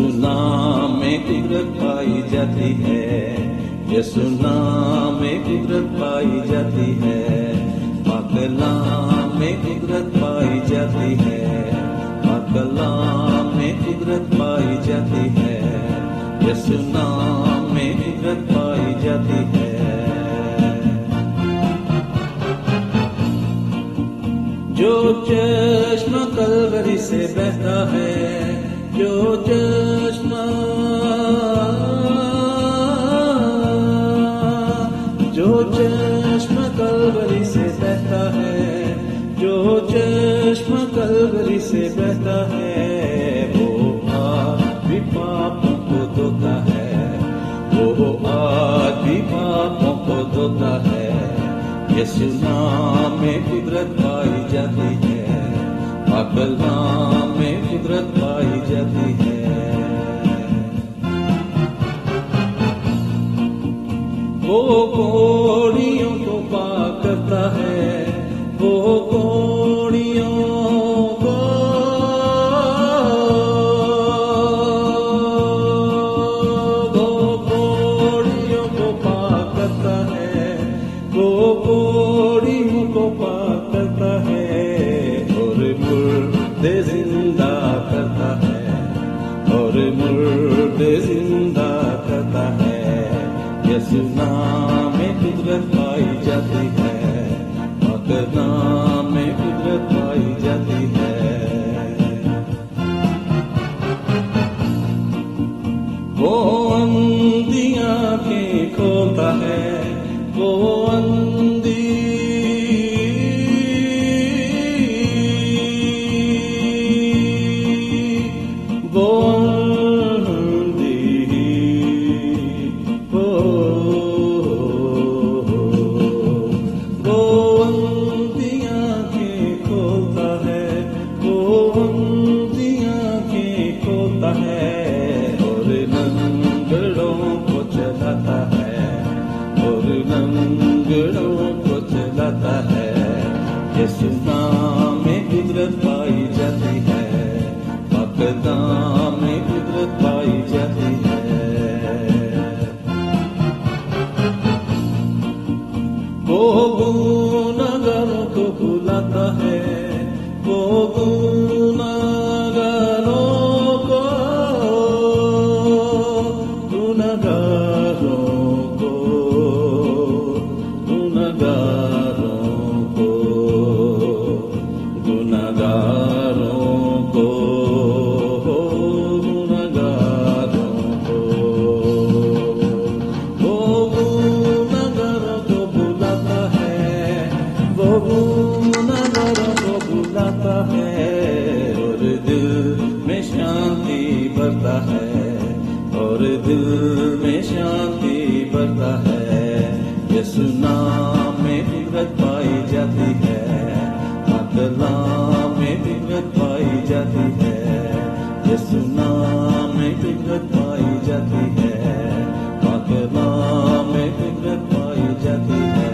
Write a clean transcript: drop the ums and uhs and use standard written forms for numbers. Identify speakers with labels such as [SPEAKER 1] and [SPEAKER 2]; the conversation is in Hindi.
[SPEAKER 1] यीशु नाम में कुदरत पाई जाती है, यीशु नाम में कुदरत पाई जाती है, पाक कलाम में कुदरत पाई जाती है, पाक कलाम में कुदरत पाई जाती है, यीशु नाम में कुदरत पाई जाती है। जो चश्मा कलवरी से बहता है, जो चश्मा कलवरी से बहता है, जो चश्मा कलवरी से बहता है, वो आज भी पापों को धोता है, वो आज भी पापों को धोता है। यीशु नाम में कुदरत पाई जाती है, पाक कलाम में कुदरत पाई जाती है। वो कोड़ियों को पाक करता है, वो कोड़ियों को, वो कोड़ियों को पाक करता है, वो कोड़ियों को पाक करता है, और मुर्दे जिंदा करता है, और मुर्दे जिंदा करता है। यीशु नाम में कुदरत पाई जाती है, पाक नाम में कुदरत पाई जाती है। वो अंधी आंखें खोलता है, वो अंधी यीशु नाम में कुदरत पाई जाती है, पाक नाम में कुदरत पाई जाती है। वो गुनाहगारों को बुलाता है, वो गुनाहगारों को, गुनाहगारों को, गुनाहगारों को, गुनाहगारों को, गुनाहगारों को, वो गुनाहगारों को बुलाता है, वो गुनाहगारों को बुलाता है, और दिल में शांति भरता है, और दिल में शांति भरता है। यीशु नाम में कुदरत पाई जाती है, पाक कलाम में कुदरत पाई जाती है। यीशु नाम में कुदरत पाई जाती है, पाक कलाम में कुदरत पाई जाती है।